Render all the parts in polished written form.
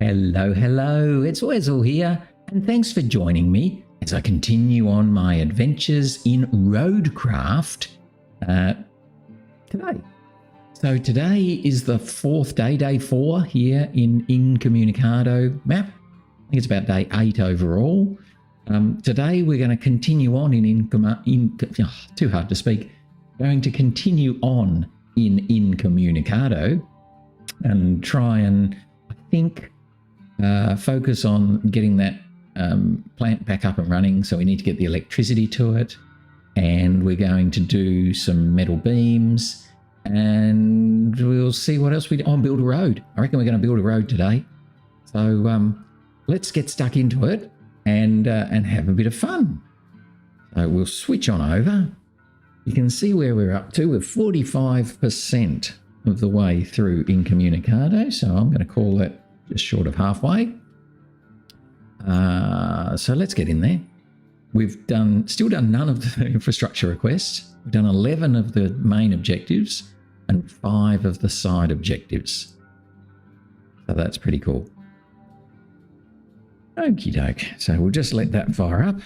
Hello, hello, it's Wessel here, and thanks for joining me as I continue on my adventures in RoadCraft today. So today is the fourth day, day 4 here in Incommunicado map. I think it's about day 8 overall. Today we're going to continue on too hard to speak. Going to continue on in Incommunicado and try and, I think, focus on getting that plant back up and running. So we need to get the electricity to it, and we're going to do some metal beams, and we'll see what else we do. Oh, build a road. I reckon we're going to build a road today. So let's get stuck into it and have a bit of fun. So we'll switch on over. You can see where we're up to. We're 45% of the way through Incommunicado, so I'm going to call that just short of halfway. So let's get in there. We've still done none of the infrastructure requests. We've done 11 of the main objectives and 5 of the side objectives. So that's pretty cool. Okie doke. So we'll just let that fire up,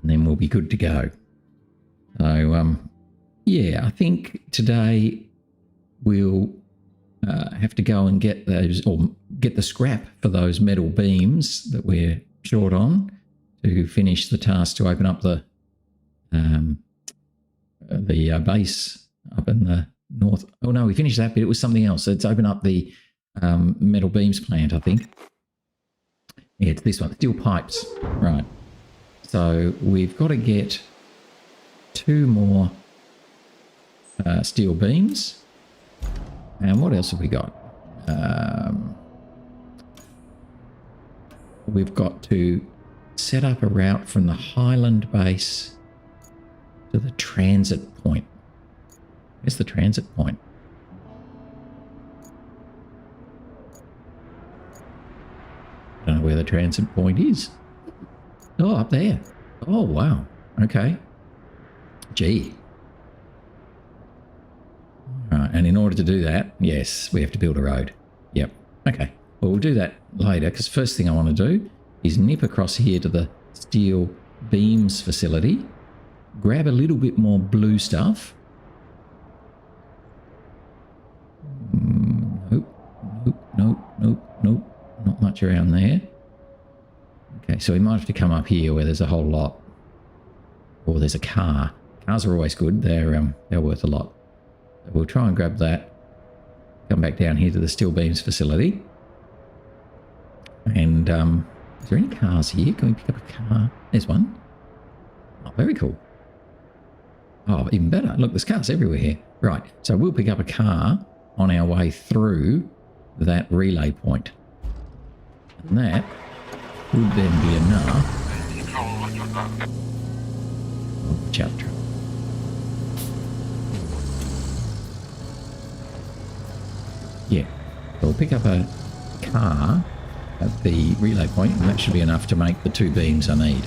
and then we'll be good to go. So yeah, I think today we'll have to go and get those, or get the scrap for those metal beams that we're short on to finish the task to open up the base up in the north. Oh no, we finished that bit. It was something else. Let's open up the metal beams plant, I think. Yeah, it's this one, steel pipes. Right. So we've got to get 2 more steel beams. And what else have we got? We've got to set up a route from the Highland base to the transit point. Where's the transit point? I don't know where the transit point is. Oh, up there. Oh, wow. Okay. Gee. Right, and in order to do that, yes, we have to build a road. Yep. Okay. Well, we'll do that later, because first thing I want to do is nip across here to the steel beams facility, grab a little bit more blue stuff. Nope. Not much around there. Okay, so we might have to come up here where there's a whole lot. Or there's a car. Cars are always good. They're worth a lot. So we'll try and grab that. Come back down here to the steel beams facility. And is there any cars here? Can we pick up a car? There's one. Oh, very cool. Oh, even better. Look, there's cars everywhere here. Right, so we'll pick up a car on our way through that relay point. And that would then be enough. Oh, chapter. Yeah, so we'll pick up a car at the relay point, and that should be enough to make the 2 beams I need.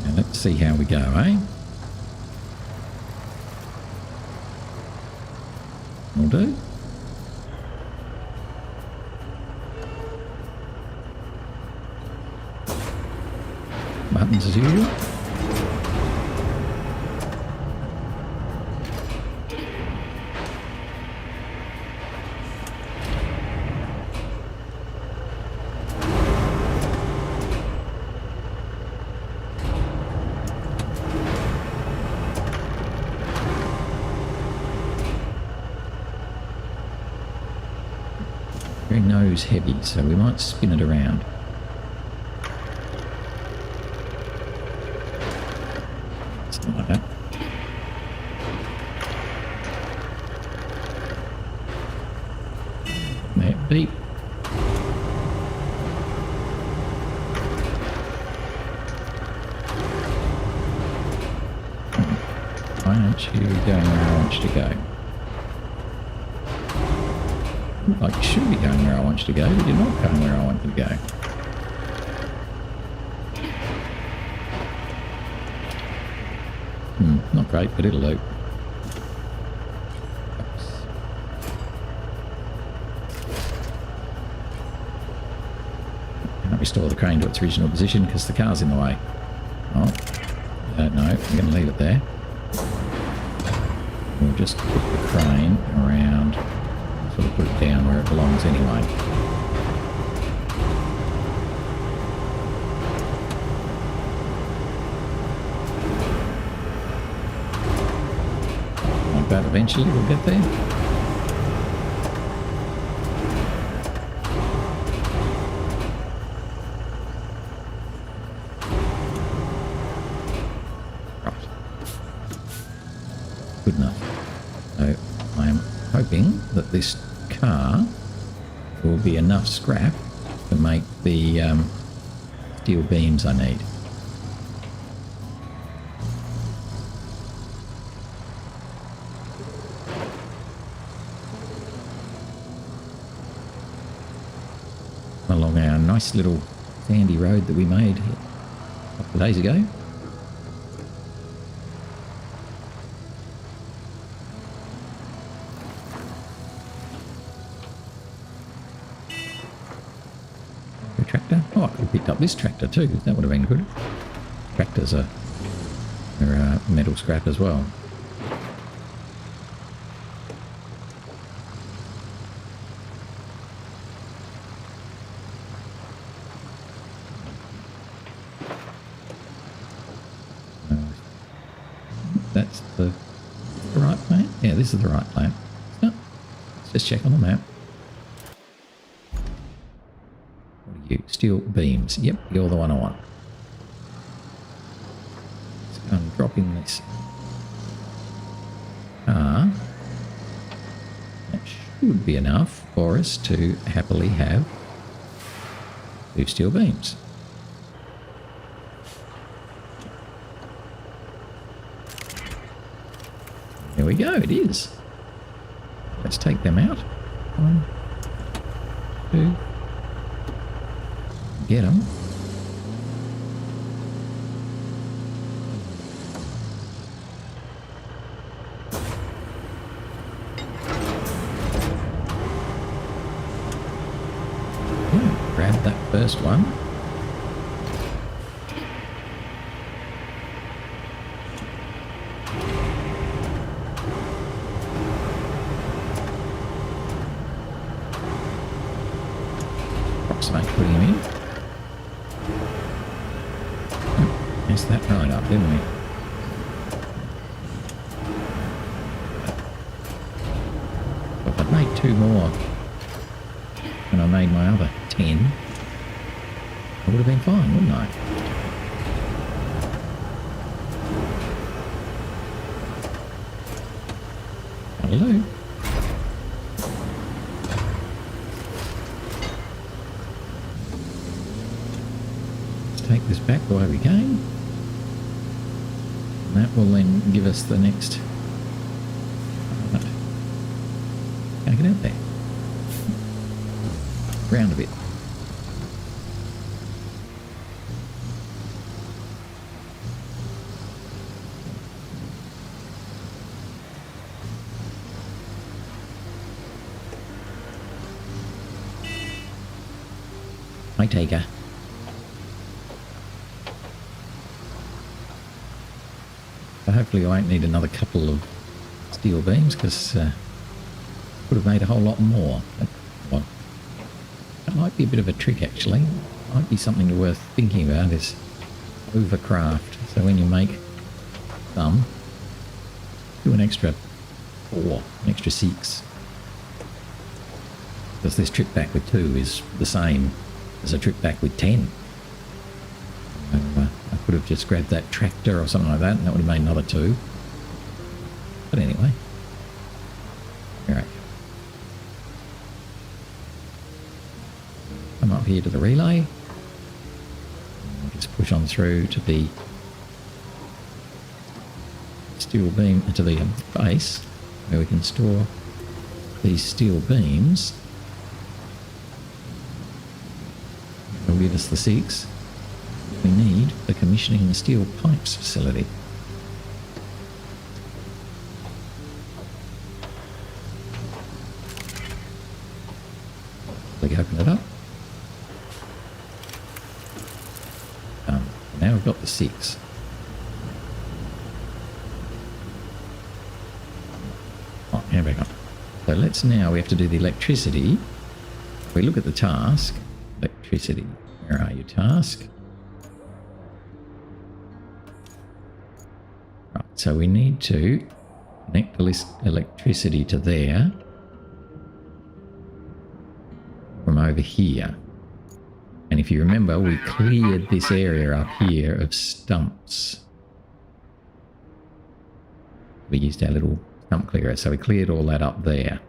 Now let's see how we go, eh? Will do. Buttons as usual. Very nose heavy, so we might spin it around. Something like that. There, beep. Why aren't you going where I want you to go? Like you should be going where I want you to go, but you're not going where I want you to go. great, but it'll do. Can't restore the crane to its original position because the car's in the way. Oh, no, I'm going to leave it there. We'll just put the crane around, sort of put it down where it belongs anyway. Like that, eventually we'll get there. Right. Good enough. So I am hoping that this car will be enough scrap to make the steel beams I need. Along our nice little sandy road that we made a couple of days ago. Tractor. Oh, I could have picked up this tractor too. That would have been good. Tractors are metal scrap as well. That's the right plant? Yeah, this is the right plant. Oh, let's just check on the map. Steel beams. Yep, you're the one I want. So I'm dropping this car. That should be enough for us to happily have 2 steel beams. There we go, it is. Let's take them out. 1, 2. Get them. Grab that first one. Approximate putting him in. Messed that right up, didn't we? If I'd made 2 more and I made my other 10, I would have been fine, wouldn't I? Hello? Let's take this back the way we came. That will then give us the next. Can't get out there. Round a bit. I take her. Hopefully I won't need another couple of steel beams because would have made a whole lot more. Well, that might be a bit of a trick actually. Might be something worth thinking about is RoadCraft. So when you make some, do an extra 4, an extra 6. Because this trip back with 2 is the same as a trip back with 10. I could have just grabbed that tractor or something like that and that would have made another 2. But anyway. Alright. Come up here to the relay. Just push on through to the steel beam, to the base where we can store these steel beams. It'll give us the 6 we need for commissioning the steel pipes facility. Click open it up. Now we've got the 6. Oh, here we go. So let's now, we have to do the electricity. If we look at the task, electricity, where are you, task? Right, so we need to connect the electricity to there from over here. And if you remember, we cleared this area up here of stumps. We used our little stump clearer, so we cleared all that up there.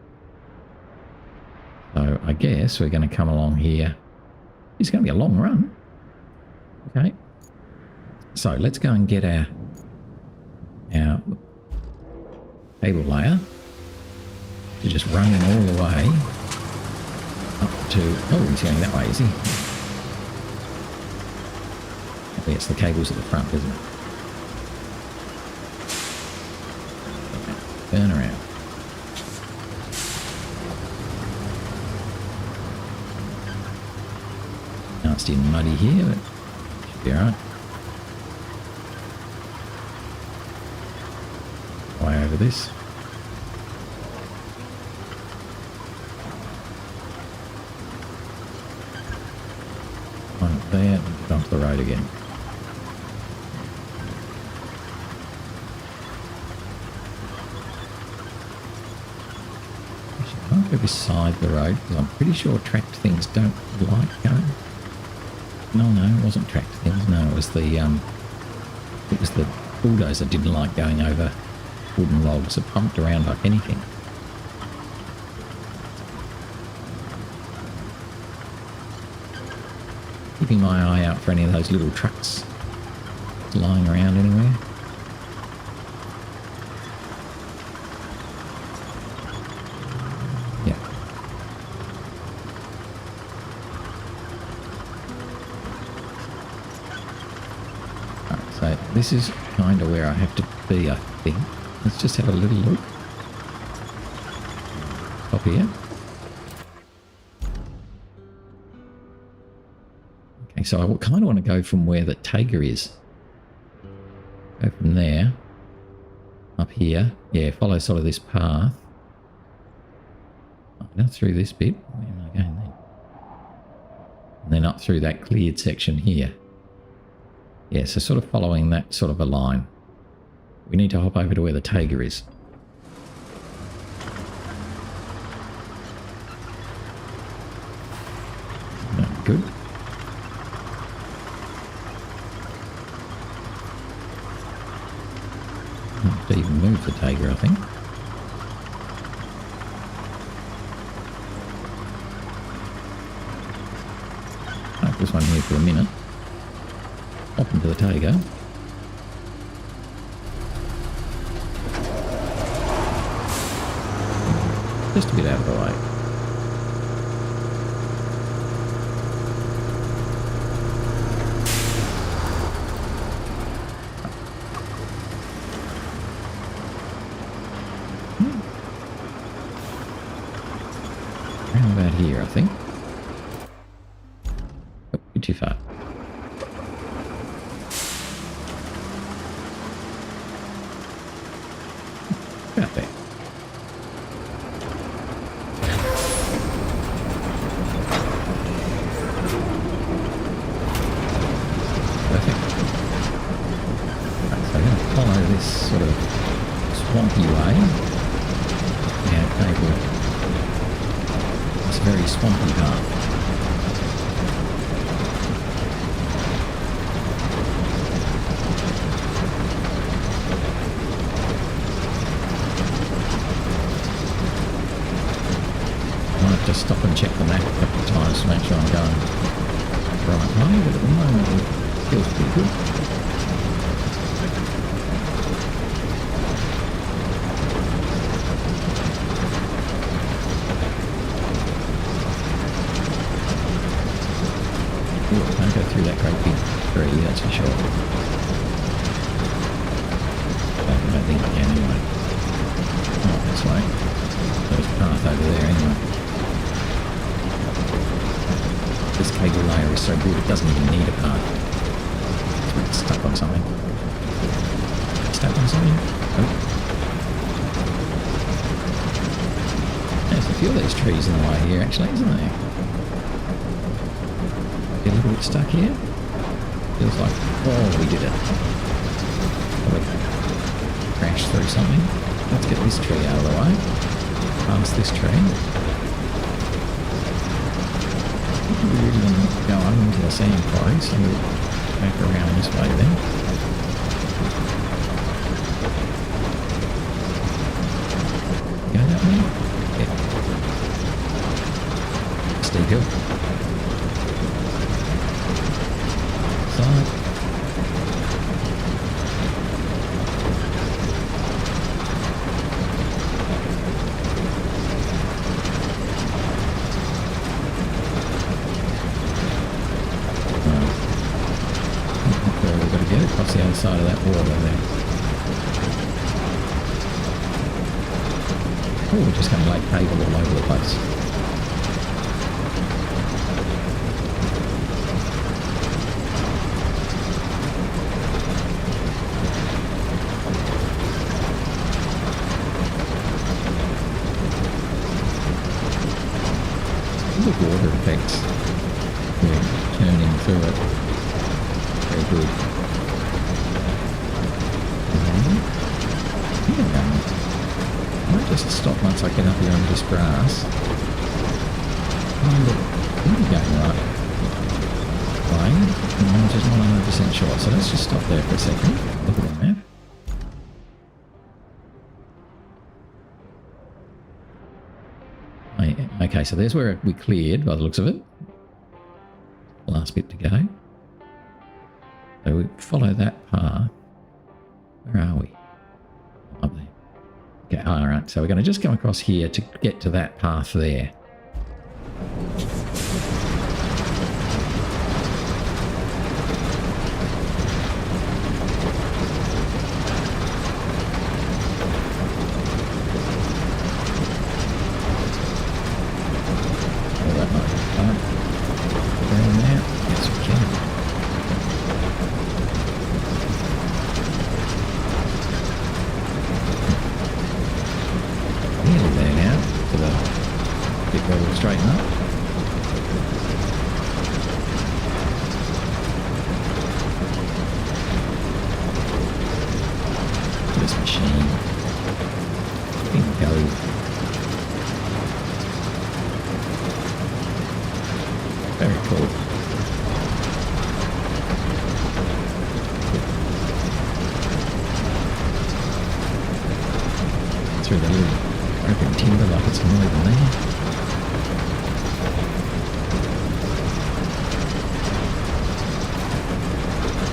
So I guess we're going to come along here. It's going to be a long run. Okay. So let's go and get our cable layer to just run in all the way up to... Oh, he's going that way, is he? I think it's the cables at the front, isn't it? Okay, turn around. Now it's in muddy here, but should be alright. Way over this. One up there and get onto the road again. I can't go beside the road because I'm pretty sure tracked things don't like going. No, it wasn't tracked things. No, it was the bulldozer didn't like going over wooden logs. It pumped around like anything. Keeping my eye out for any of those little trucks lying around anywhere. Yeah. Alright, so this is kind of where I have to be, I think. Let's just have a little look. Up here. Okay, so I kind of want to go from where the Tiger is. Go from there. Up here. Yeah, follow sort of this path. Now through this bit. Where am I going then? And then up through that cleared section here. Yeah, so sort of following that sort of a line. We need to hop over to where the Tiger is. Good. Have to even move the Tiger, I think. I'll have this one here for a minute. Hop into the Tiger. Just a bit out of the way. Around about here, I think. Oh, you're too far. About there. Sort of swampy way. Yeah, cable. It's a very swampy path. I might have to stop and check the map a couple of times to make sure I'm going the right way, but at the moment it feels pretty good. Can't go through that great big tree, that's for sure. I don't think I can anyway. Oh, this way. There's a path over there anyway. This cable layer is so good it doesn't even need a part. It's stuck on something. Stuck on something? Oh. There's a few of these trees in the way here actually, isn't there? Get a little bit stuck here. Feels like, oh, we did it. Probably crashed through something. Let's get this tree out of the way. Past this tree. We really want to go up into the sand quarry, so we'll back around this way then. Go that way? Yeah. Steep hill. Side. Across the other side of that water there. Oh, we're just going to lay cable all over the place. The water effects. We're turning through it. Very good. I might just stop once I get up here on this grass. I think we're going right way. I'm just not 100% sure. So let's just stop there for a second. Look at the map. Okay, so there's where we cleared by the looks of it. Last bit to go. So we follow that path. Where are we? Up there. Okay, alright, so we're going to just come across here to get to that path there. Oh, that might be fun. Down there? Yes, we can. Nearly there now, to the bit where we'll straighten up. This machine. Bingo. Very cool. Through the little broken timber like it's not even there.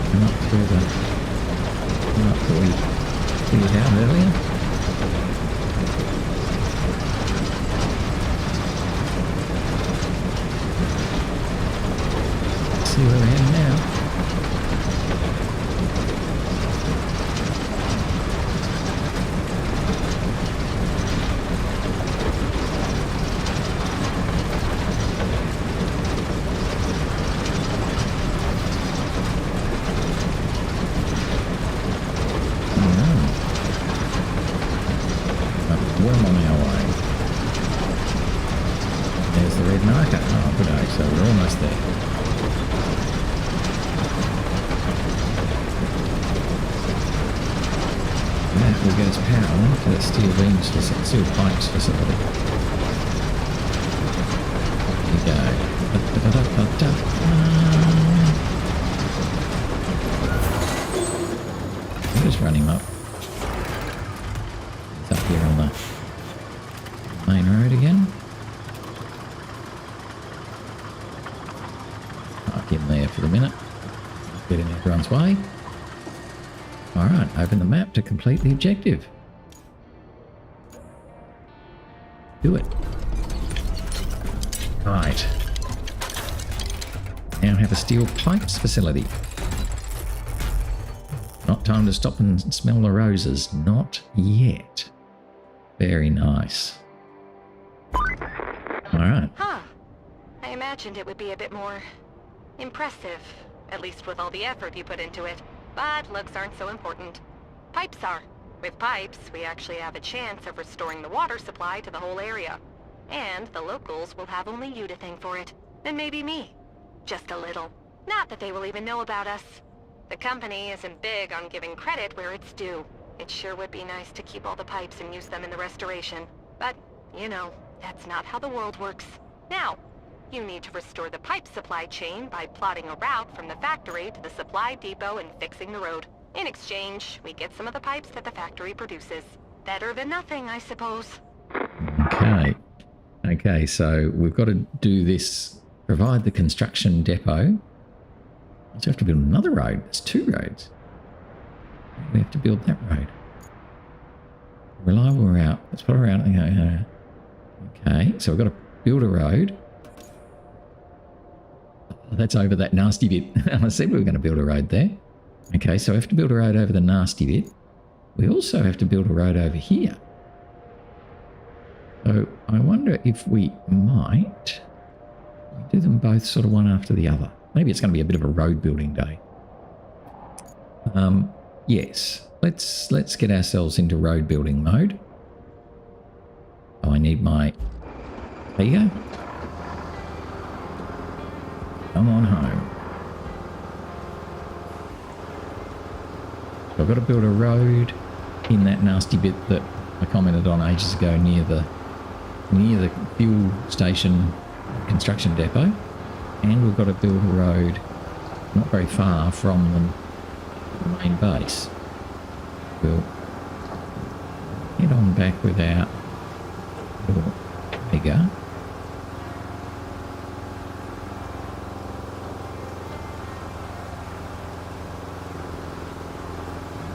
Come up through the one up that we cleared out earlier. Let's see where we're heading now. Well on our way. There's the red marker. Oh, good day, so we're almost there. That will get us power to the steel beams, steel pipes facility. Here we go. I'll just run him up. It's up here on the main road again. Park him there for the minute. Get in everyone's way. Alright, open the map to complete the objective. Do it. Right. Now have a steel pipes facility. Not time to stop and smell the roses. Not yet. Very nice. Alright. Huh. Hey, Matt. imagined it would be a bit more impressive, at least with all the effort you put into it. But looks aren't so important. Pipes are. With pipes, we actually have a chance of restoring the water supply to the whole area. And the locals will have only you to thank for it, and maybe me. Just a little. Not that they will even know about us. The company isn't big on giving credit where it's due. It sure would be nice to keep all the pipes and use them in the restoration. But, you know, that's not how the world works. Now, you need to restore the pipe supply chain by plotting a route from the factory to the supply depot and fixing the road. In exchange, we get some of the pipes that the factory produces. Better than nothing, I suppose. Okay. Okay, so we've got to do this, provide the construction depot. So we have to build another road. There's 2 roads. We have to build that road. Reliable route. Let's put a route. Okay, so we've got to build a road. Oh, that's over that nasty bit. I said we were going to build a road there. Okay, so we have to build a road over the nasty bit. We also have to build a road over here. So I wonder if we might do them both sort of one after the other. Maybe it's going to be a bit of a road building day. Yes, let's get ourselves into road building mode. Oh, I need my... There you go. Come on home. So I've got to build a road in that nasty bit that I commented on ages ago near the fuel station construction depot, and we've got to build a road not very far from the main base. We'll head on back without little bigger.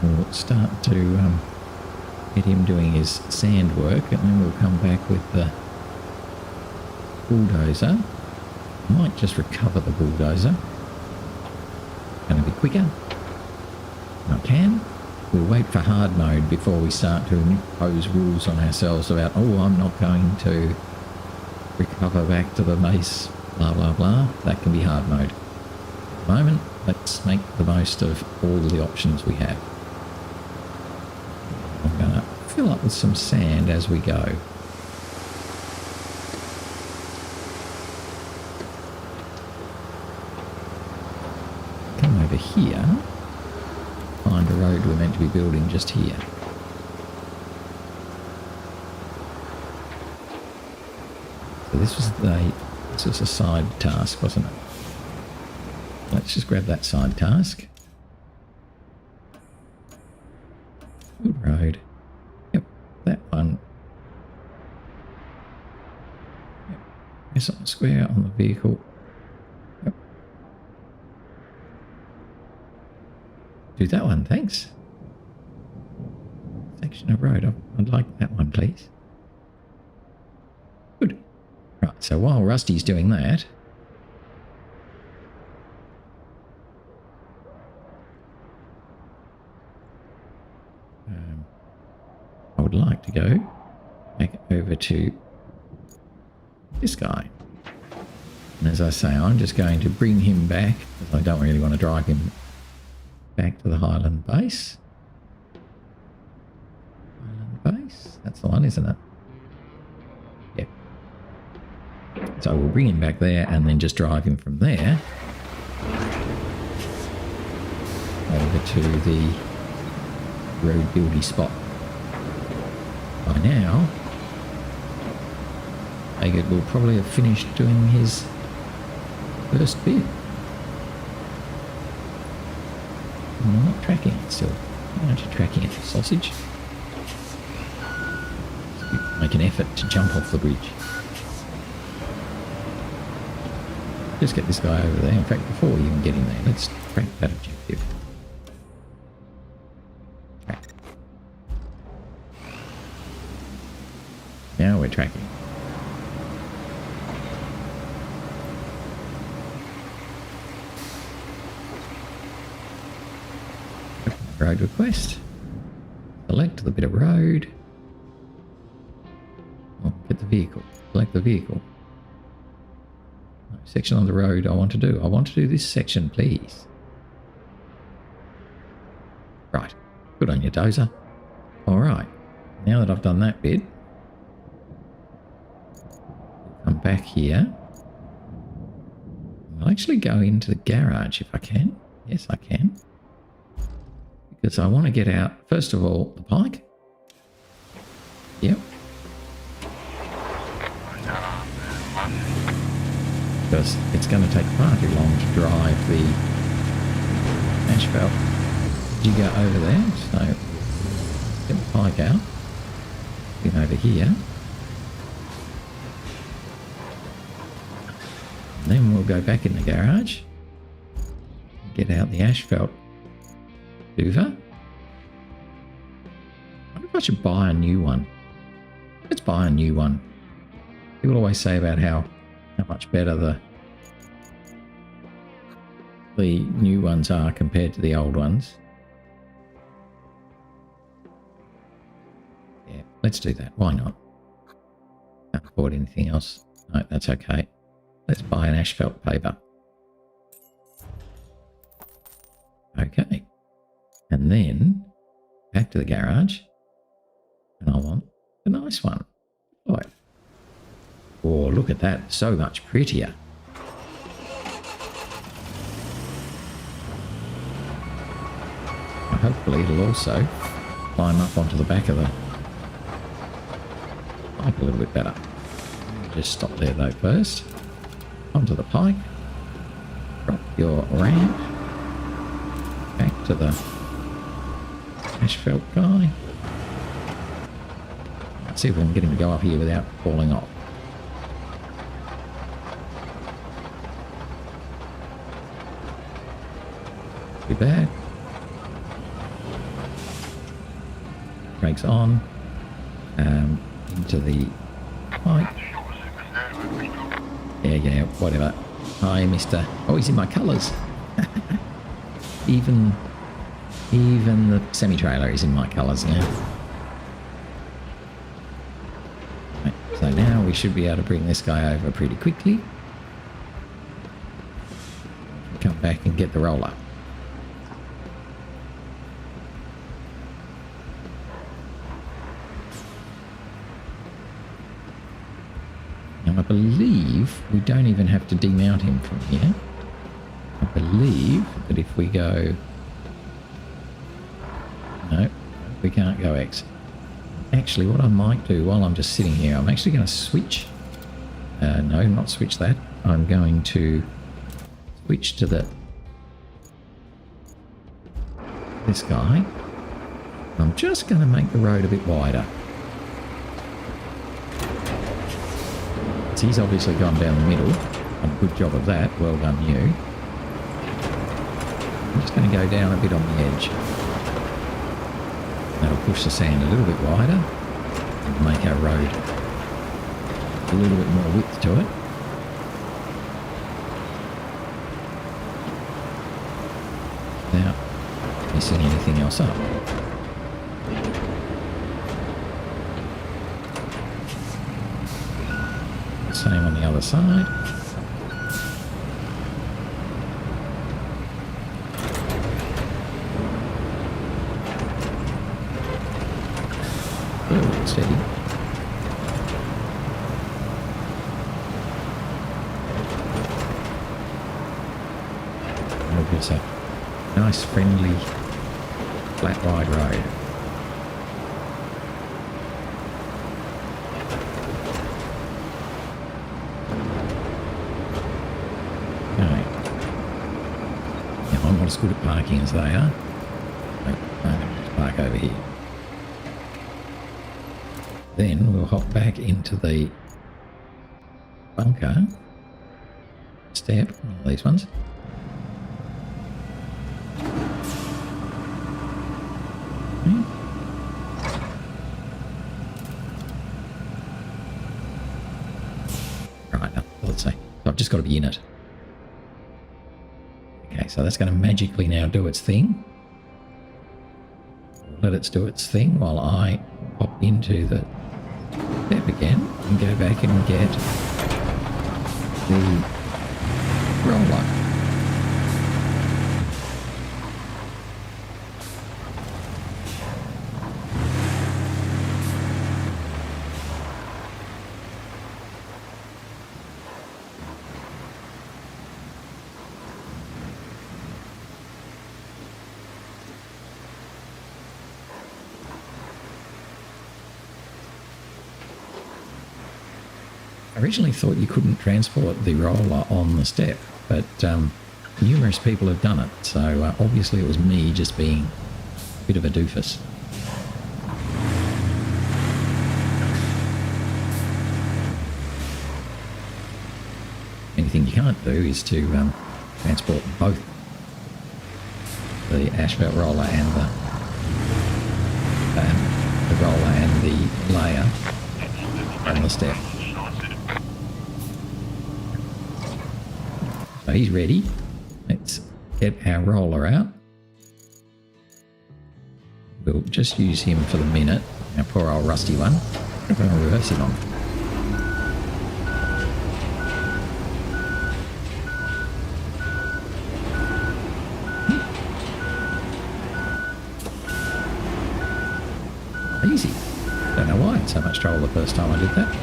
We'll start to get him doing his sand work, and then we'll come back with the bulldozer. Might just recover the bulldozer. Going to be quicker. I can. We'll wait for hard mode before we start to impose rules on ourselves about, oh, I'm not going to recover back to the base, blah, blah, blah. That can be hard mode. At the moment, let's make the most of all the options we have. I'm going to fill up with some sand as we go. Come over here. Find a road we're meant to be building just here. So this was a side task, wasn't it? Let's just grab that side task. Good road. Yep, that one. Yep. Press on the square on the vehicle. Yep. Do that one, thanks. Section of road. I'd like that one, please. Good. Right, so while Rusty's doing that, I would like to go back over to this guy. And as I say, I'm just going to bring him back because I don't really want to drive him back to the Highland base. Highland base? That's the one, isn't it? Yep. So we'll bring him back there and then just drive him from there over to the road buildy spot. By now, Agate will probably have finished doing his first bit. I'm not tracking it still. Why aren't you tracking it, sausage? Make an effort to jump off the bridge. Just get this guy over there. In fact, before we even get in there, let's track that objective. Now we're tracking. Road request. Select the bit of road. Oh, get the vehicle. Select the vehicle. section of the road I want to do. I want to do this section, please. Right. Good on you, Dozer. All right. Now that I've done that bit, come back here. I'll actually go into the garage if I can. Yes, I can. Because I want to get out, first of all, the pike. Yep. Because it's going to take far too long to drive the asphalt. You go over there, so get the pike out. Get over here. And then we'll go back in the garage. Get out the asphalt hoover. I wonder if I should buy a new one. Let's buy a new one. People always say about how much better the new ones are compared to the old ones. Yeah, let's do that. Why not? Can't afford anything else. No, that's okay. Let's buy an asphalt paver. Okay. And then back to the garage. And I want the nice one. Right. Oh, look at that. So much prettier. Hopefully it'll also climb up onto the back of the pipe a little bit better. Just stop there though first. Onto the pike. Drop your ramp. Back to the asphalt guy. Let's see if we can get him to go up here without falling off. Too bad. Brakes on. Into the pipe. Yeah, whatever. Hi, mister. Oh, he's in my colours. Even the semi-trailer is in my colours now. Right, so now we should be able to bring this guy over pretty quickly. Come back and get the roller. I believe we don't even have to demount him from here. I believe that if we go... No, we can't go X. Actually, what I might do while I'm just sitting here, I'm actually going to switch... no, not switch that. I'm going to switch to this guy. I'm just going to make the road a bit wider. He's obviously gone down the middle. A good job of that. Well done, you. I'm just going to go down a bit on the edge. That'll push the sand a little bit wider and make our road a little bit more width to it. Without messing anything else up. Same on the other side. Oh, steady. Oh, it's a nice, friendly, flat, wide road. Not as good at parking as they are. I'm going to just park over here. Then we'll hop back into the bunker step, one of these ones. Okay. Right, now, let's see. So I've just got to be in it. Okay, so that's going to magically now do its thing. Let it do its thing while I pop into the step again and go back and get the roller. I originally thought you couldn't transport the roller on the step, but numerous people have done it, so obviously it was me just being a bit of a doofus. Anything you can't do is to transport both the asphalt roller and the roller and the layer on the step. So he's ready. Let's get our roller out. We'll just use him for the minute. Our poor old rusty one. I'm going to reverse it on. Easy. Don't know why I had so much trouble the first time I did that.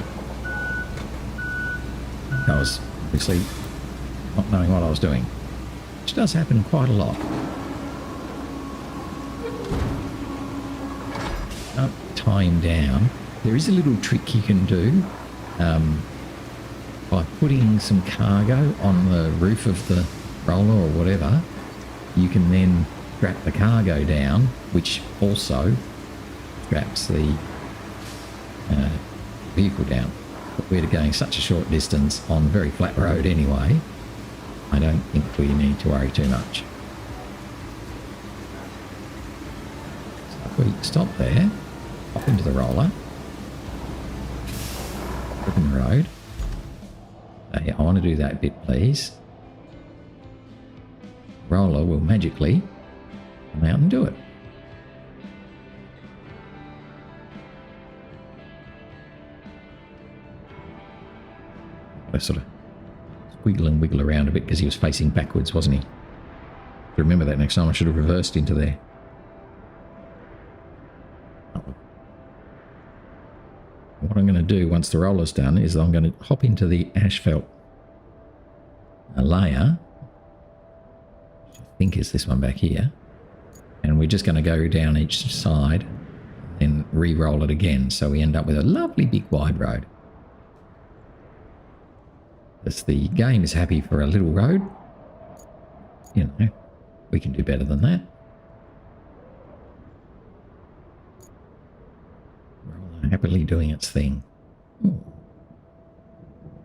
I was obviously not knowing what I was doing, which does happen quite a lot. Can't tie him down. There is a little trick you can do by putting some cargo on the roof of the roller or whatever. You can then strap the cargo down, which also straps the vehicle down. But we're going such a short distance on a very flat road anyway, I don't think we need to worry too much. So if we stop there, hop into the roller, open the road. Okay, I want to do that bit, please. Roller will magically come out and do it. I sort of wiggle and wiggle around a bit because he was facing backwards, wasn't he? Remember that next time I should have reversed into there. What I'm going to do once the roller's done is I'm going to hop into the asphalt layer, which I think is this one back here, and we're just going to go down each side and re-roll it again, so we end up with a lovely big wide road. As the game is happy for a little road, you know, we can do better than that. Roller happily doing its thing. Ooh.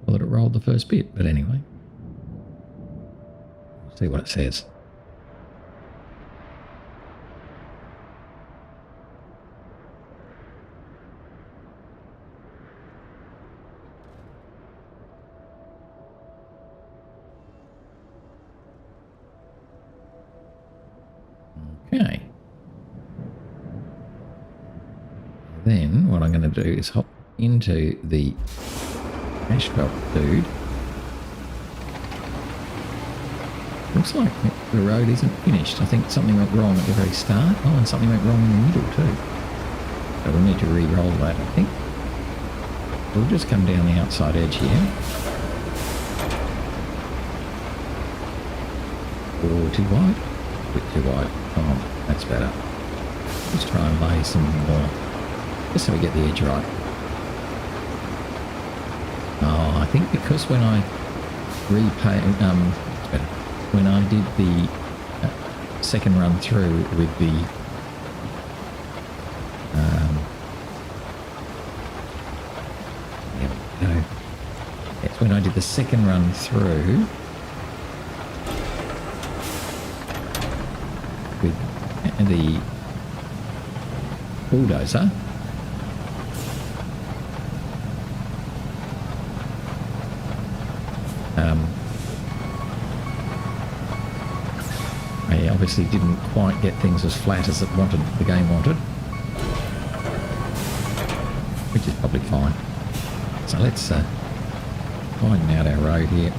Well, it rolled the first bit, but anyway. We'll see what it says. Okay. Then what I'm going to do is hop into the asphalt dude. Looks like the road isn't finished. I think something went wrong at the very start. Oh, and something went wrong in the middle too. So we'll need to re-roll that, I think. We'll just come down the outside edge here. Oh, too wide? A bit too wide. Oh, that's better. Let's try and lay some more, just so we get the edge right. Oh, I think because when I it's better. When I did the second run through with the there we go. It's when I did the second run through with the bulldozer. I obviously didn't quite get things as flat as the game wanted, which is probably fine. So let's widen out our road here.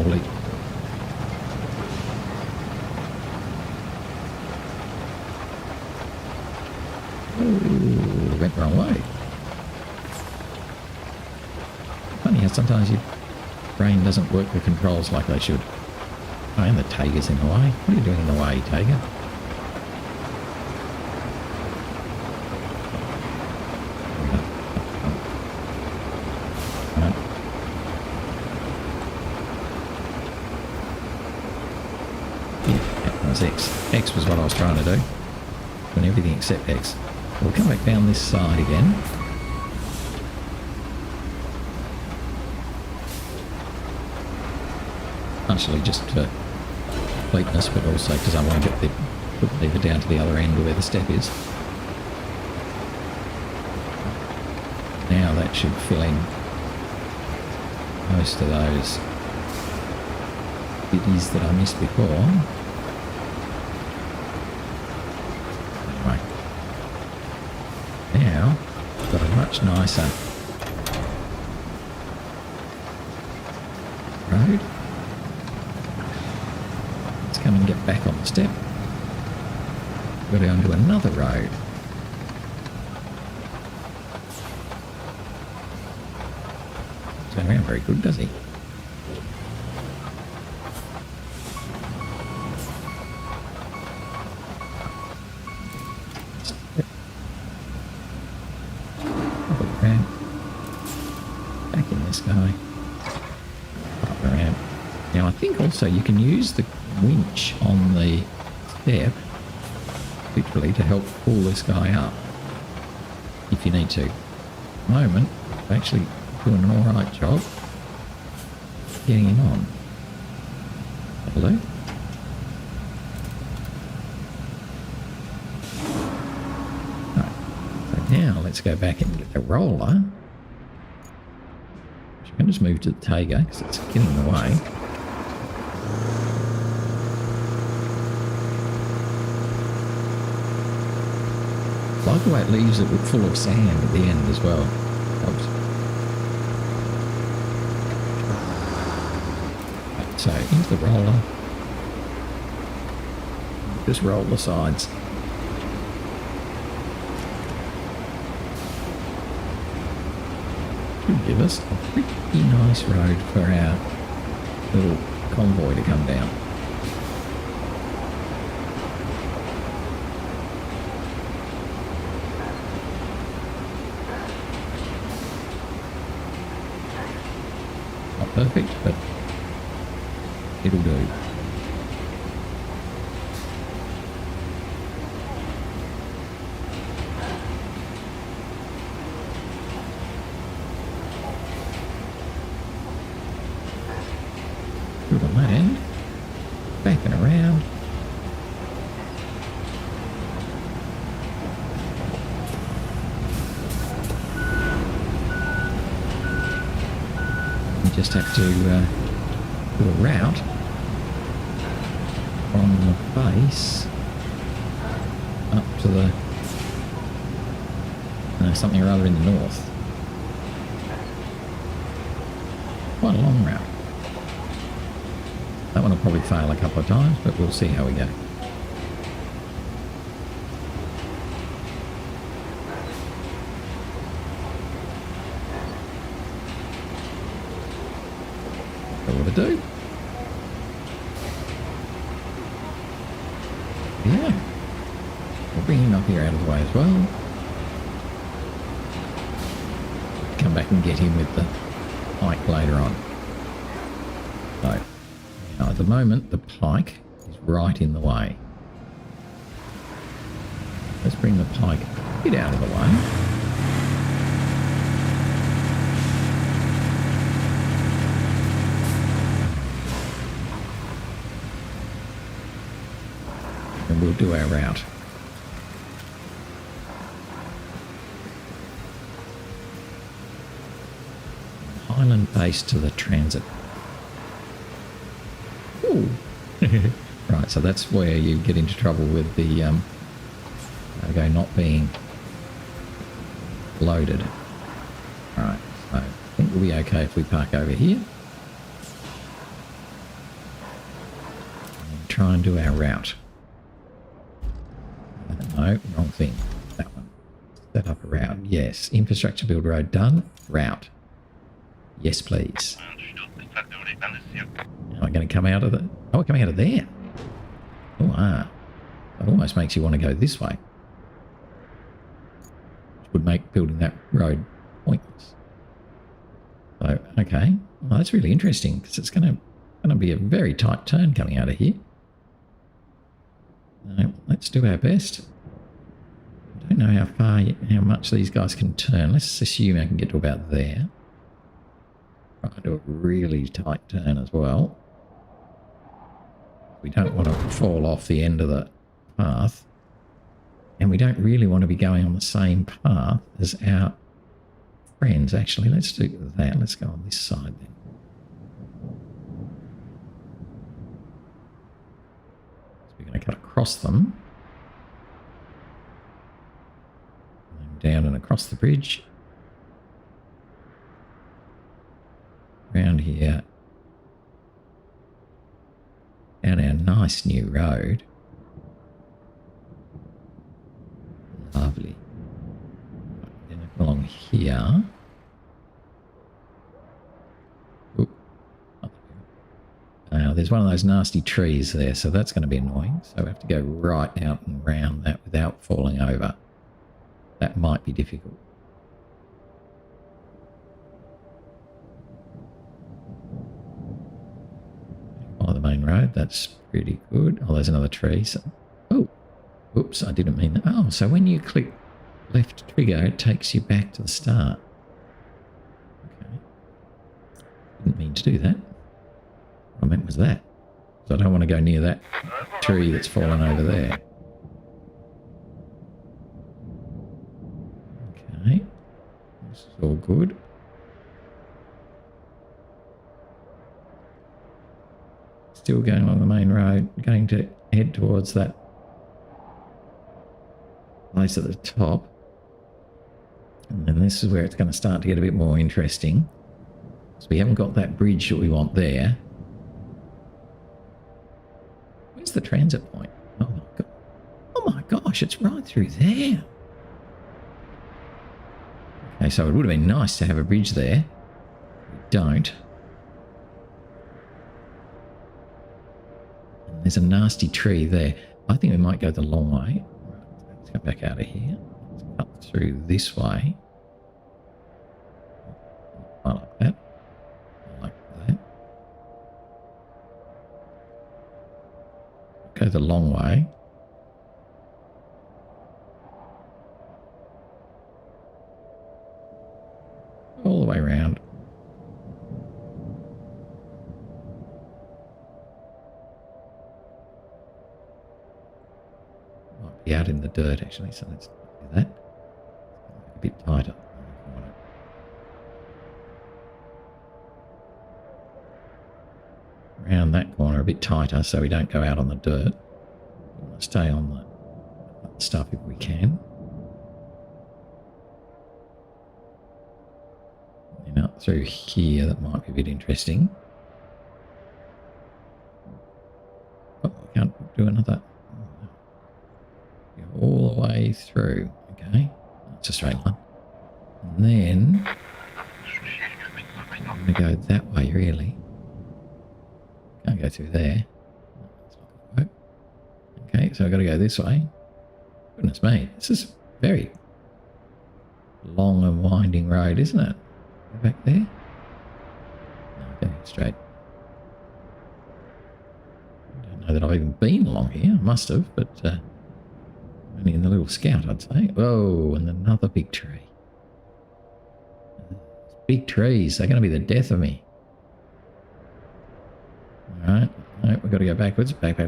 Holy. Ooh, went the wrong way. Funny how sometimes your brain doesn't work the controls like they should. Oh, and the Taiga's in the way. What are you doing in the way, Taiga? X. X was what I was trying to do. Doing everything except X. We'll come back down this side again. Partially just for completeness, but also because I want to get the foot lever down to the other end where the step is. Now that should fill in most of those biddies that I missed before. Now, got a much nicer road. Let's come and get back on the step. Got to go onto another road. Turn around very good, does he? Back in this guy. Up the ramp. Now I think also you can use the winch on the step literally to help pull this guy up if you need to. At the moment, I'm actually doing an alright job getting him on. Hello? Now let's go back and get the roller. I can just move to the Taiga because it's getting in the way. I like the way it leaves it full of sand at the end as well. Helps. So into the roller. Just roll the sides. Give us a pretty nice road for our little convoy to come down. Not perfect, but it'll do. Good on that end. Back and around. You just have to do a route from the base up to the something or other in the north. Quite a long route. That one will probably fail a couple of times, but we'll see how we go. What to do? Yeah. We'll bring him up here out of the way as well. Come back and get him with the pike later on. So, now at the moment, the pike is right in the way. Let's bring the pike a bit out of the way. And we'll do our route. Highland base to the transit. Ooh. Right, so that's where you get into trouble with the logo not being loaded. Alright, so I think we'll be okay if we park over here. try and do our route. No, wrong thing. That one. Set up a route. Yes. Infrastructure build road done. Route. Yes, please. Am I going to come out of the... Oh, we're coming out of there. Oh, ah. It almost makes you want to go this way. Which would make building that road pointless. So, okay. Well, that's really interesting because it's going to be a very tight turn coming out of here. Let's do our best. I don't know how much these guys can turn. Let's assume I can get to about there. Try and do a really tight turn as well. We don't want to fall off the end of the path. And we don't really want to be going on the same path as our friends. Actually, let's do that. Let's go on this side then. So we're going to cut across them. And down and across the bridge. Around here. Down our nice new road. Lovely. Then along here. Oop. There's one of those nasty trees there, so that's going to be annoying. So we have to go right out and round that without falling over. That might be difficult. Follow the main road. That's pretty good. Oh, there's another tree. So, oh, oops, I didn't mean that. Oh, so when you click left trigger, it takes you back to the start. Okay. Didn't mean to do that. What I meant was that. So I don't want to go near that tree that's fallen over there. Okay. This is all good. Still going along the main road, going to head towards that place at the top. And then this is where it's going to start to get a bit more interesting. So we haven't got that bridge that we want there. Where's the transit point? Oh my god. Oh my gosh, it's right through there. Okay, so it would have been nice to have a bridge there. We don't. And there's a nasty tree there. I think we might go the long way. Let's go back out of here. Let's cut through this way. I like that. I like that. Go the long way. All the way around. Might be out in the dirt actually, so let's do that. A bit tighter. Around that corner a bit tighter so we don't go out on the dirt. We want to stay on the stuff if we can. And up through here, that might be a bit interesting. Oh, I can't do another. Go all the way through. Okay, that's a straight line. And then I'm going to go that way really. Can't go through there. That's not going to work. Okay, so I've got to go this way. Goodness me, this is very long and winding road, isn't it? Go back there. No, go straight. I don't know that I've even been along here. I must have, but only in the little scout, I'd say. Whoa, and another big tree. Big trees, they're going to be the death of me. Alright, we've got to go backwards. Back. We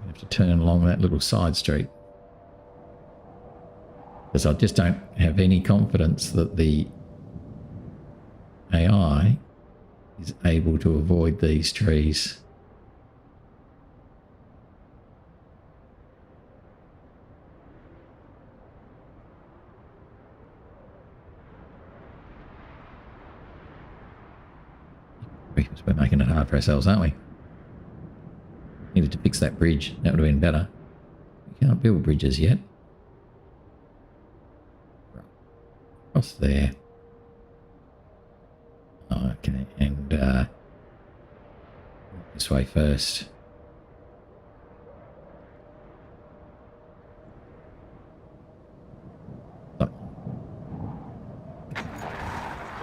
have to turn along that little side street. Because I just don't have any confidence that the AI is able to avoid these trees. So we're making it hard for ourselves, aren't we? Needed to fix that bridge. That would have been better. We can't build bridges yet. Across there. Okay, and this way first.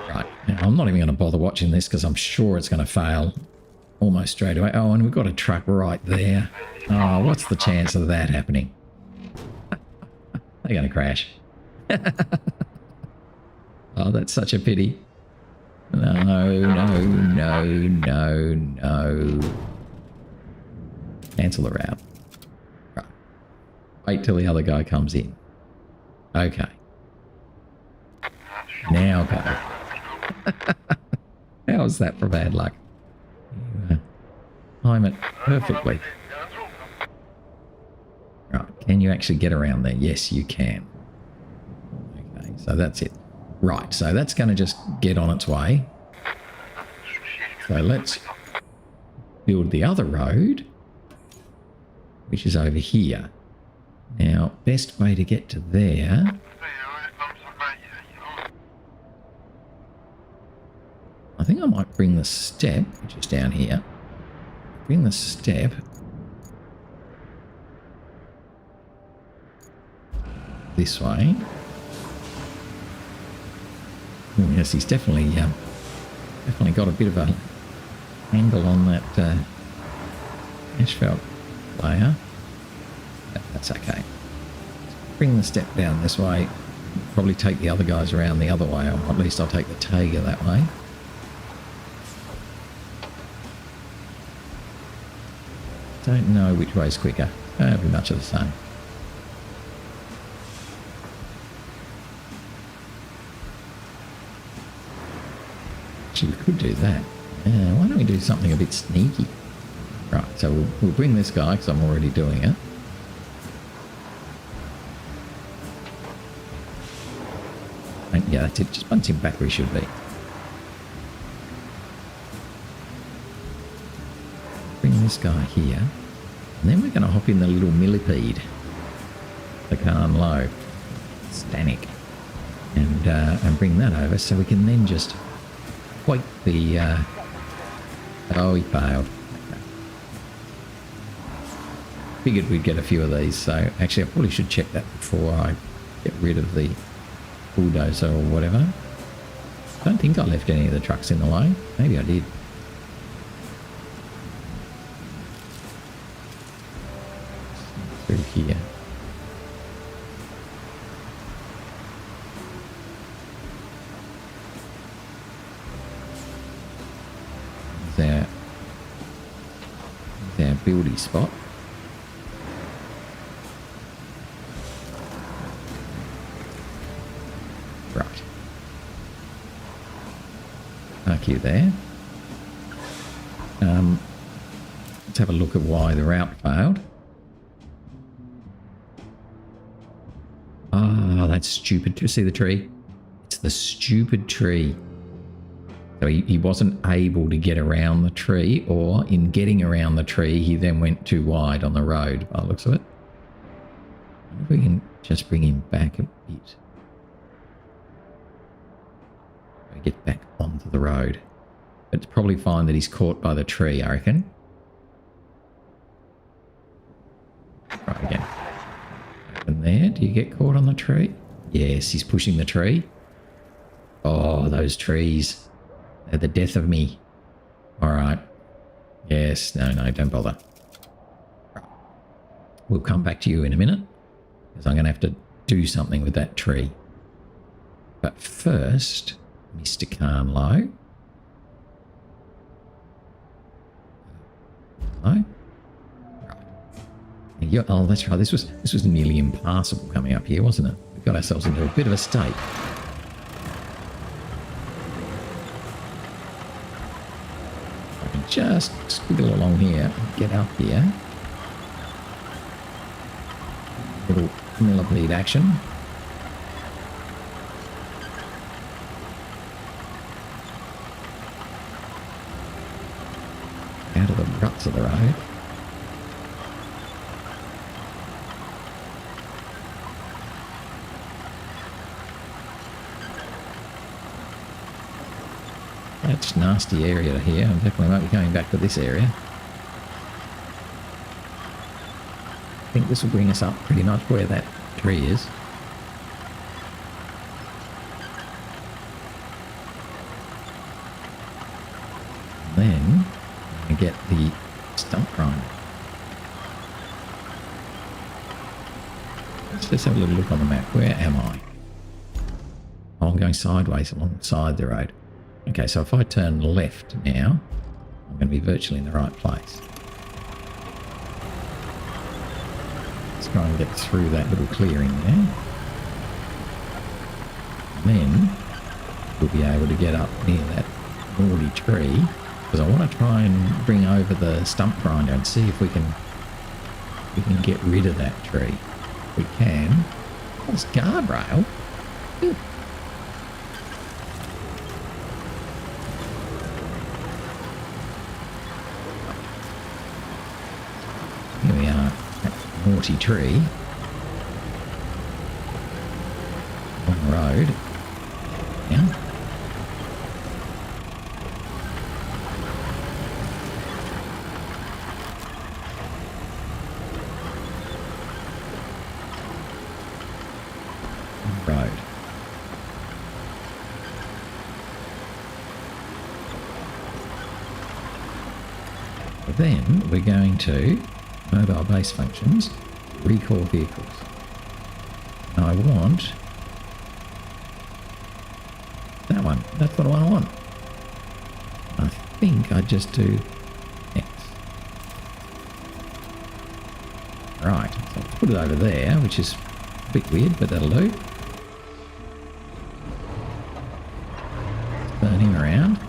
Right, now I'm not even going to bother watching this because I'm sure it's going to fail almost straight away. Oh, and we've got a truck right there. Oh, what's the chance of that happening? They're going to crash. Oh, that's such a pity. No. Cancel the route. Right. Wait till the other guy comes in. Okay. Now go. How is that for bad luck? You time it perfectly. Right. Can you actually get around there? Yes, you can. Okay, so that's it. Right, so that's going to just get on its way. So let's build the other road, which is over here. Now, best way to get to there... I think I might bring the step, which is down here. Bring the step... this way. Oh, yes, he's definitely got a bit of a angle on that asphalt layer. That's okay. Bring the step down this way. Probably take the other guys around the other way, or at least I'll take the Tiger that way. Don't know which way's quicker. Pretty much of the same. Actually, we could do that. Why don't we do something a bit sneaky? Right, so we'll bring this guy because I'm already doing it. And yeah, that's it. Just punch him back where he should be. Bring this guy here. And then we're going to hop in the little millipede. The Khan Low. Stanek. And bring that over so we can then just... wait the... oh, he failed. Okay. Figured we'd get a few of these, so actually I probably should check that before I get rid of the bulldozer or whatever. I don't think I left any of the trucks in the way. Maybe I did. Through here. There's our buildy spot. Right. Park you there. Let's have a look at why the route failed. Oh, that's stupid. Do you see the tree? It's the stupid tree. So he wasn't able to get around the tree, or in getting around the tree, he then went too wide on the road by the looks of it. I wonder if we can just bring him back a bit. We get back onto the road. But it's probably fine that he's caught by the tree, I reckon. Right, again. Open there. Do you get caught on the tree? Yes, he's pushing the tree. Oh, those trees. They're the death of me. All right. Yes. No, don't bother. We'll come back to you in a minute, because I'm going to have to do something with that tree. But first, Mr. Carnlow. Hello? Right. Oh, that's right. This was nearly impassable coming up here, wasn't it? We got ourselves into a bit of a state. Just squiggle along here, get up here. Little millipede action. parts of the road. That's a nasty area here. I definitely won't be coming back to this area. I think this will bring us up pretty much where that tree is. And then I'm going to get the stump grinder. Let's just have a little look on the map. Where am I? Oh, I'm going sideways alongside the road. Okay, so if I turn left now, I'm going to be virtually in the right place. Let's try and get through that little clearing there. And then we'll be able to get up near that naughty tree, because I want to try and bring over the stump grinder and see if we can get rid of that tree. If we can. Oh, it's guardrail. Ooh. Here we are, that naughty tree on the road. Yeah. On the road. But then we're going to mobile base functions, recall vehicles. Now I want that one. That's what I want. I think I just do X. Right, so I'll put it over there, which is a bit weird, but that'll do. Turn him around.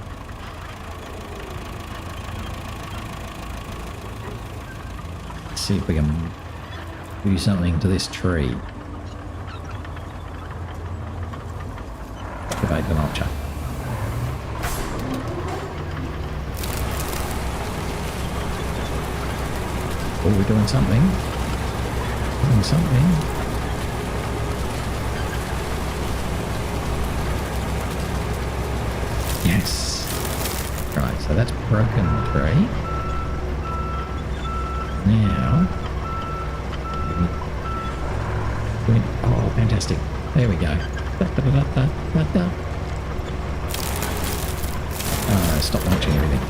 See if we can do something to this tree. Activate the mulcher. Oh, we're doing something. Doing something. Yes. Right, so that's broken the tree. Now, oh, fantastic. There we go. Oh, stop launching everything.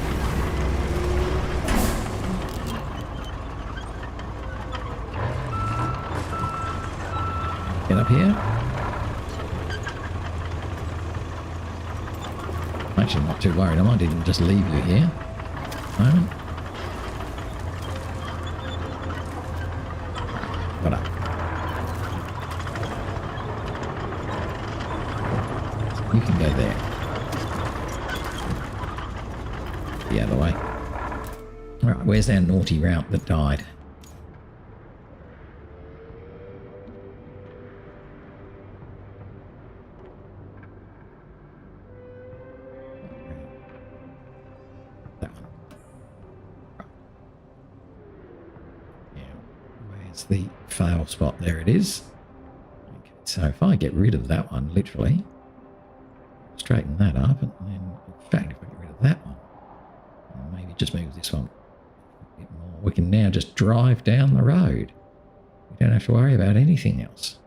Get up here. I'm actually not too worried. I might even just leave you here. Moment. Got up. You can go there. The other way. Alright, where's our naughty route that died? That one. Right. Yeah. Where's the fail spot? There it is. Okay, so if I get rid of that one, literally, straighten that up, and then, in fact, if I get rid of that one, and maybe just move this one a bit more, we can now just drive down the road. We don't have to worry about anything else.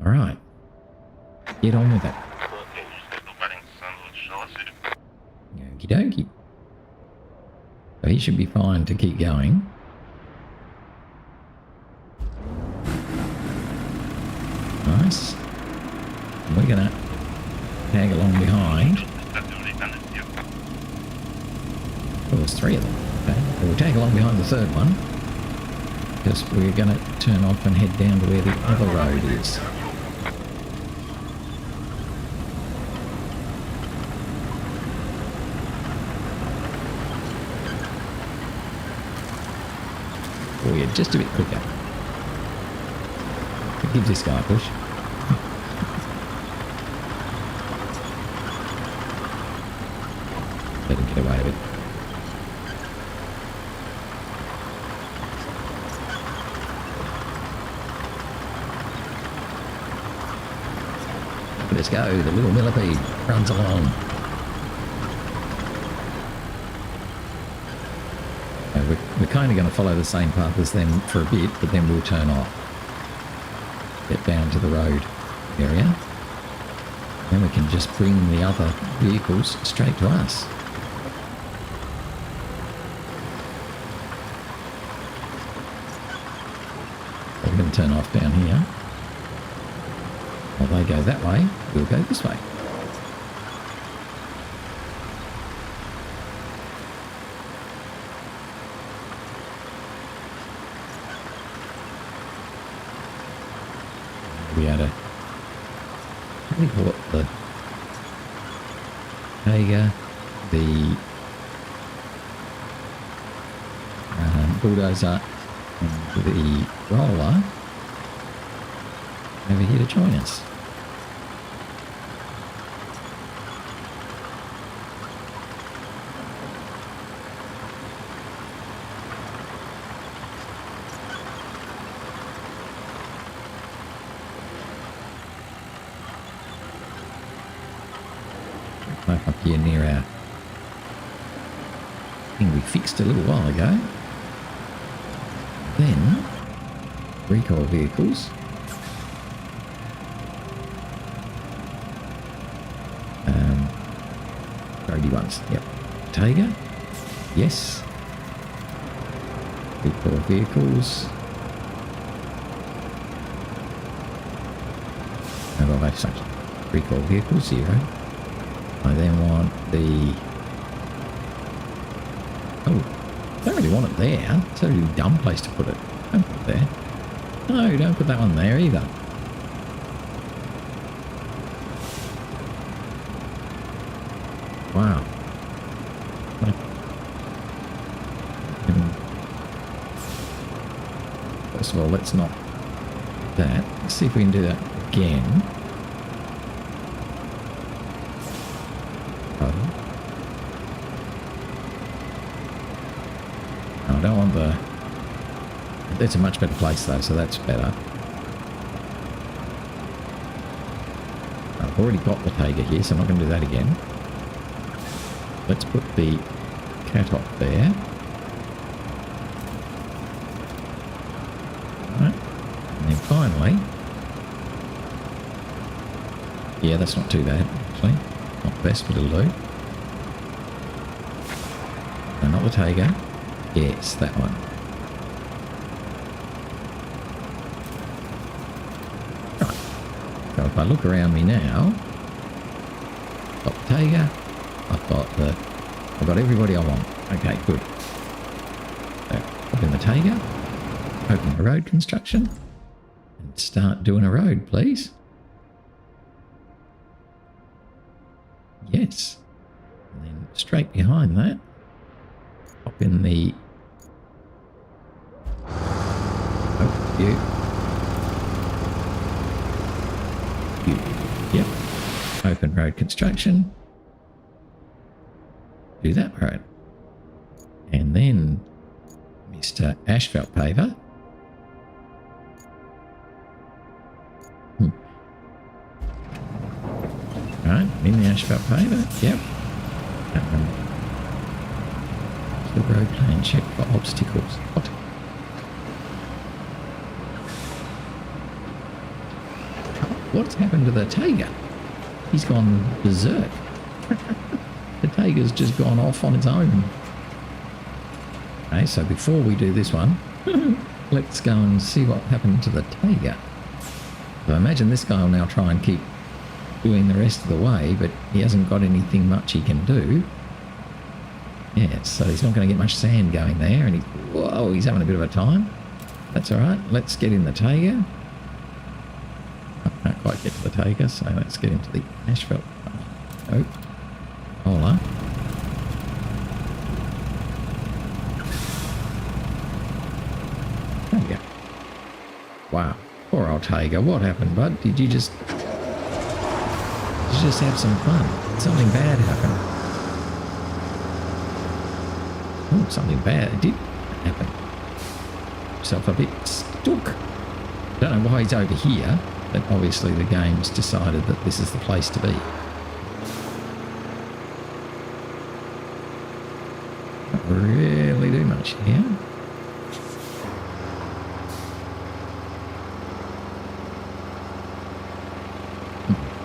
All right, get on with it. Okie dokie. So he should be fine to keep going. Nice. And we're gonna tag along behind. Oh, there's three of them. Okay. So we'll tag along behind the third one, because we're going to turn off and head down to where the other road is. Oh yeah, just a bit quicker. Give this guy a push. Let him get away with it. Look at us go. The little millipede runs along. We're kind of going to follow the same path as them for a bit, but then we'll turn off. Get down to the road area. Then we can just bring the other vehicles straight to us. We're going to turn off down here. While they go that way, we'll go this way. We had a, what do we call it, the Tiger, the bulldozer and the roller over here to join us. Up here near our thing we fixed a little while ago. Then recall vehicles. Roadie ones. Yep. Tiger. Yes. Recall vehicles. No, I've such recall vehicles 0. I then want the... Oh, I don't really want it there. It's a really dumb place to put it. Don't put it there. No, don't put that one there either. Wow. First of all, let's not do that. Let's see if we can do that again. I don't want the... That's a much better place though, so that's better. I've already got the Tiger here, so I'm not going to do that again. Let's put the cat up there. Alright. And then finally... Yeah, that's not too bad, actually. Not the best, but it'll do. No, not the Tiger. Yes, that one. Right. So if I look around me now, I've got the Tiger, I've got everybody I want. Okay, good. So open the Tiger, open the road construction, and start doing a road, please. Yes. And then straight behind that, pop in the... Oh, you. Yep. Open road construction. Do that road. And then Mr. Asphalt Paver. Right, in the asphalt paver. Yep. The road plan check for obstacles. What? What's happened to the Tiger? He's gone berserk. The Tiger's just gone off on its own. Okay, so before we do this one, let's go and see what happened to the Tiger. So I imagine this guy will now try and keep doing the rest of the way, but he hasn't got anything much he can do. Yeah, so he's not going to get much sand going there, and he's having a bit of a time. That's all right. Let's get in the Tiger. I can't quite get to the Tiger, so let's get into the asphalt. Oh, hola. There we go. Wow, poor old Tiger. What happened, bud? Did you just have some fun? Something bad happened. Oh, something bad did happen. Yourself a bit stuck. Don't know why he's over here. But obviously the game's decided that this is the place to be. Not really do much here.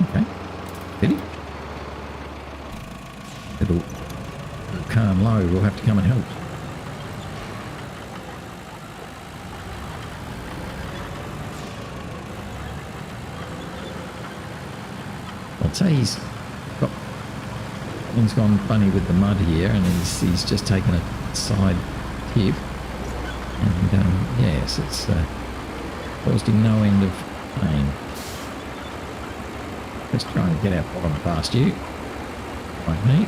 Okay. Pity. Little calm load will have to come and help. I'd say something's gone funny with the mud here, and he's just taken a side tip, and yes, it's caused him no end of pain. Let's try and get our bottom past you, like me.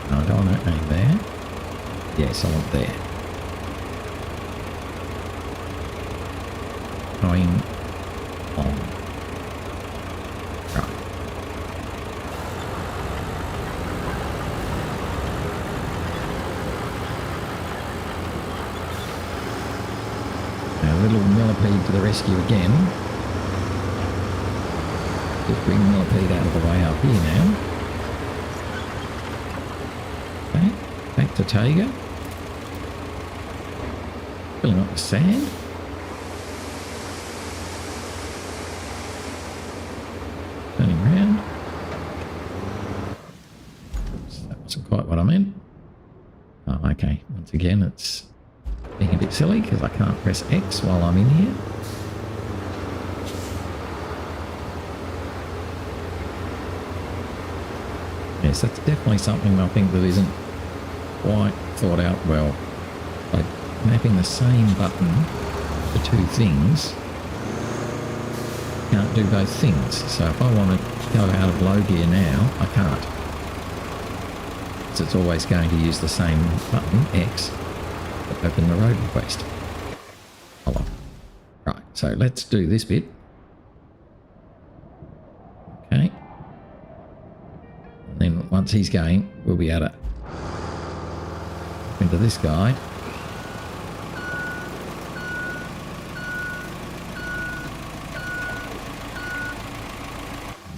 No, I don't want to aim there. Yes, I want there. Going on. Right. A little millipede to the rescue again. Just bring millipede out of the way up here now. Okay, back to Taiga. Filling up the sand. Turning around. Oops, that wasn't quite what I meant. Oh, okay. Once again, it's being a bit silly because I can't press X while I'm in here. Yes, that's definitely something I think that isn't quite thought out well. Like mapping the same button for two things. Can't do both things. So if I want to go out of low gear now, I can't. So it's always going to use the same button, X, to open the road request. Hold on. Right, so let's do this bit. Okay. And then once he's going, we'll be able to into this guy.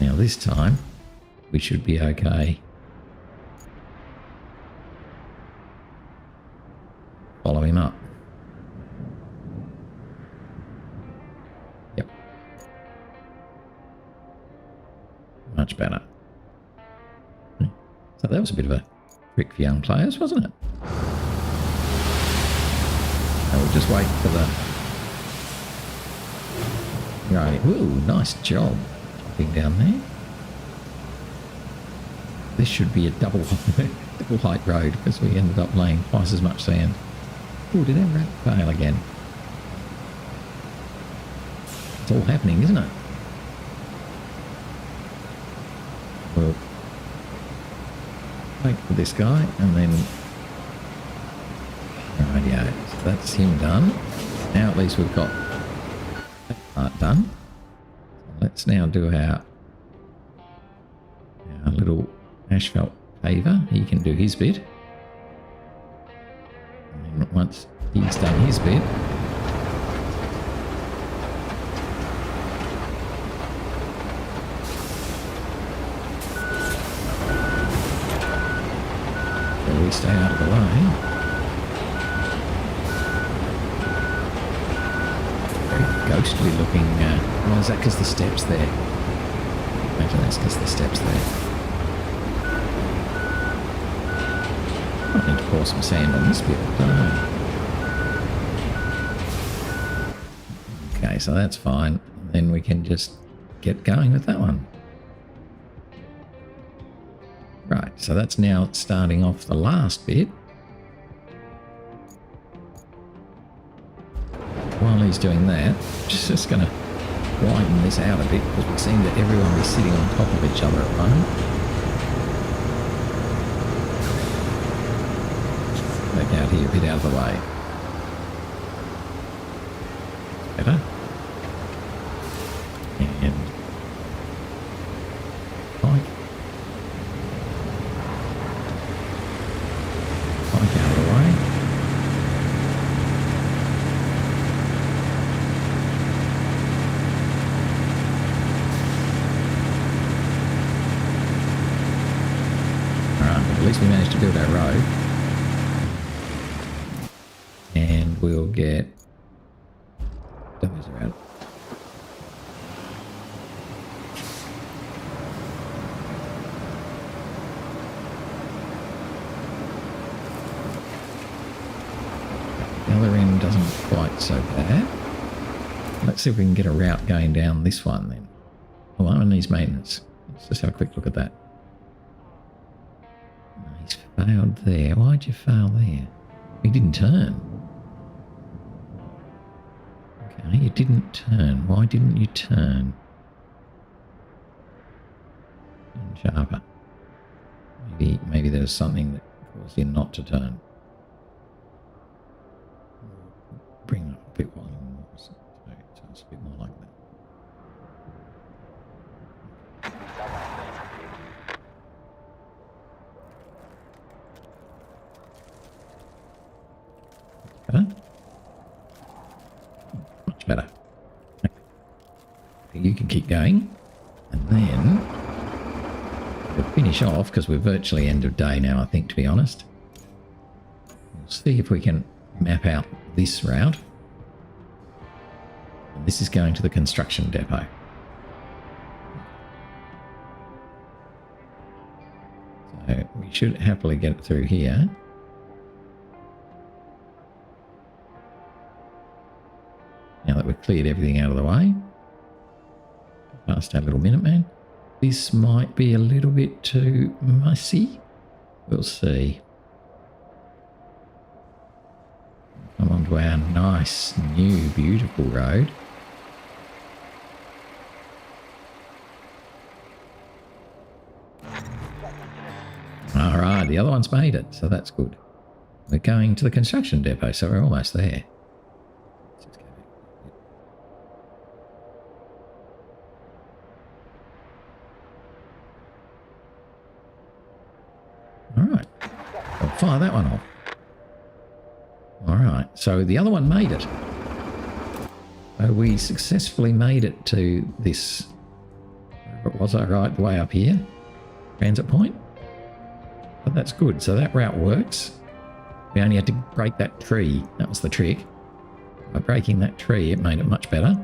Now this time, we should be okay. Follow him up. Yep. Much better. So that was a bit of a trick for young players, wasn't it? Now we'll just wait for the... Right. Ooh, nice job. Down there. This should be a double height road because we ended up laying twice as much sand. Oh, did that rat fail again? It's all happening, isn't it? Well, wait for this guy and then... Right, yeah, so that's him done. Now at least we've got that part done. Let's now do our little asphalt paver. He can do his bit. And then once he's done his bit, so we stay out of the way. Ghostly looking. Oh, is that because the steps there? Imagine that's because the steps there. I need to pour some sand on this bit, don't I? Okay, so that's fine. Then we can just get going with that one. Right, so that's now starting off the last bit. While he's doing that, just going to widen this out a bit because we seem that everyone is sitting on top of each other at the moment. Back out here, a bit out of the way. Better. And like. we'll get those around. The other end doesn't quite so bad. Let's see if we can get a route going down this one then. Oh, one needs maintenance. Let's just have a quick look at that. He's failed there. Why'd you fail there? He didn't turn. Okay, you didn't turn. Why didn't you turn? Sharper. Maybe there's something that caused you not to turn. Bring up a bit more. So it's a bit more like that. Better? Much better. Okay. You can keep going. And then we'll finish off, because we're virtually end of day now, I think, to be honest. We'll see if we can map out this route. And this is going to the construction depot. So we should happily get it through here. Now that we've cleared everything out of the way. Past our little Minuteman. This might be a little bit too messy. We'll see. Come onto our nice, new, beautiful road. Alright, the other one's made it, so that's good. We're going to the construction depot, so we're almost there. Alright, I'll fire that one off. Alright, so the other one made it. So we successfully made it to this, was I right, way up here? Transit point? But that's good, so that route works. We only had to break that tree, that was the trick. By breaking that tree, it made it much better.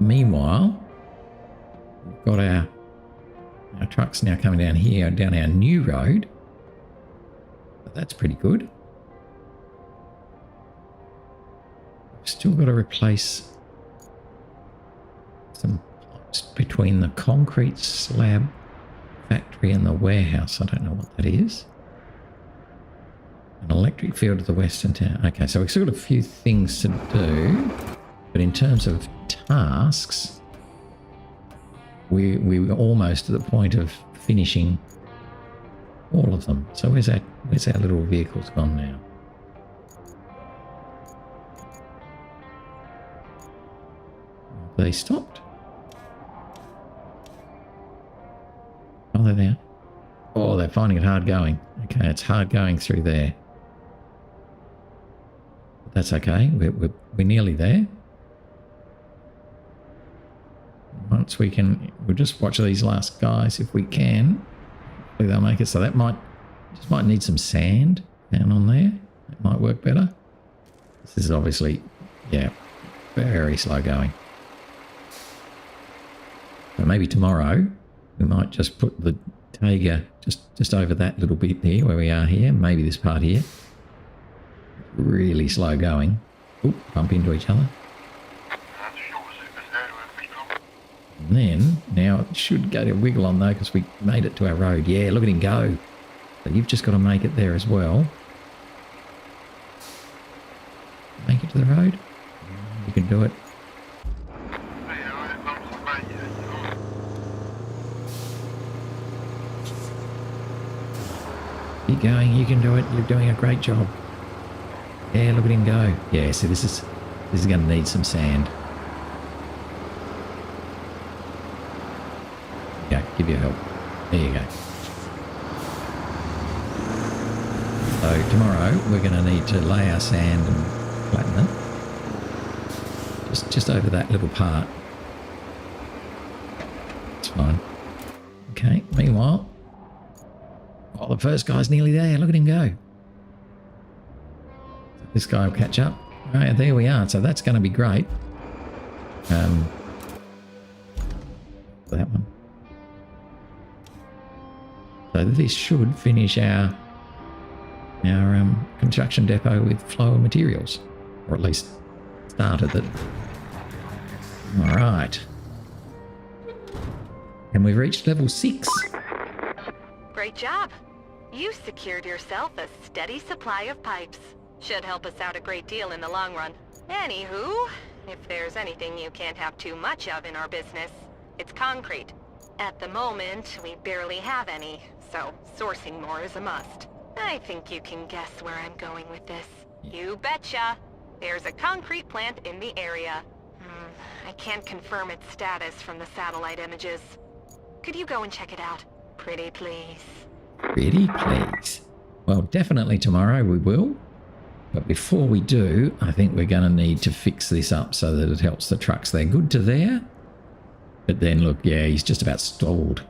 Meanwhile, we've got our trucks now coming down here, down our new road. But that's pretty good. We've still got to replace some pipes between the concrete slab factory and the warehouse. I don't know what that is. An electric field to the western town. Okay, so we've still got a few things to do. But in terms of tasks, we were almost at the point of finishing all of them. So where's our little vehicles gone now? They stopped. Oh, they're there. Oh, they're finding it hard going. Okay, it's hard going through there. But that's okay. We're nearly there. Once we can, we'll just watch these last guys if we can. Hopefully they'll make it. So that might need some sand down on there. It might work better. This is obviously, yeah, very slow going. But maybe tomorrow we might just put the Taiga just over that little bit there where we are here. Maybe this part here. Really slow going. Oop, bump into each other. And then, now it should go to wiggle on though because we made it to our road. Yeah, look at him go. So you've just got to make it there as well. Make it to the road. You can do it. Keep going, you can do it. You're doing a great job. Yeah, look at him go. Yeah, see this is going to need some sand. Okay, give you help. There you go. So tomorrow we're going to need to lay our sand and flatten it. Just over that little part. It's fine. Okay, meanwhile, oh, the first guy's nearly there. Look at him go. this guy will catch up. All right, there we are. So that's going to be great. That one. So this should finish our construction depot with flow of materials, or at least started it. All right. And we've reached level 6. Great job. You secured yourself a steady supply of pipes. Should help us out a great deal in the long run. Anywho, if there's anything you can't have too much of in our business, it's concrete. At the moment, we barely have any, so sourcing more is a must. I think you can guess where I'm going with this. You betcha. There's a concrete plant in the area. I can't confirm its status from the satellite images. Could you go and check it out? Pretty please. Pretty please. Well, definitely tomorrow we will. But before we do, I think we're going to need to fix this up so that it helps the trucks. They're good to there. But then look, yeah, he's just about stalled.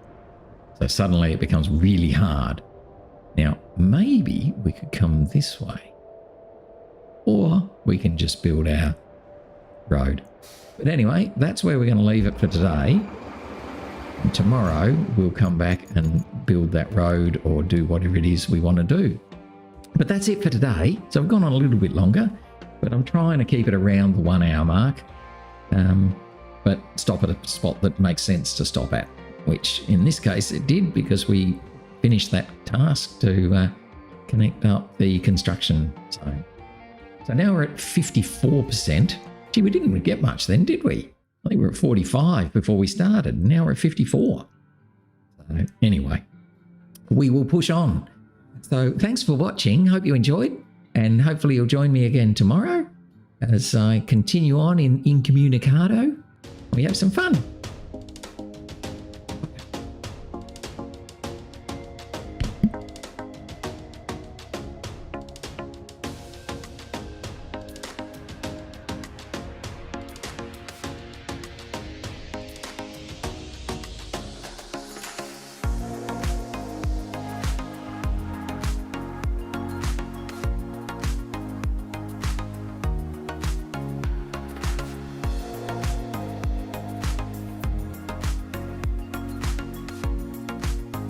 So suddenly it becomes really hard. Now, maybe we could come this way. Or we can just build our road. But anyway, that's where we're going to leave it for today. And tomorrow we'll come back and build that road or do whatever it is we want to do. But that's it for today. So I've gone on a little bit longer, but I'm trying to keep it around the 1 hour mark. But stop at a spot that makes sense to stop at, which in this case it did because we finished that task to connect up the construction zone. So now we're at 54%. Gee, we didn't get much then, did we? I think we were at 45 before we started. Now we're at 54. So anyway, we will push on. So thanks for watching. Hope you enjoyed, and hopefully you'll join me again tomorrow as I continue on in Incommunicado. We have some fun.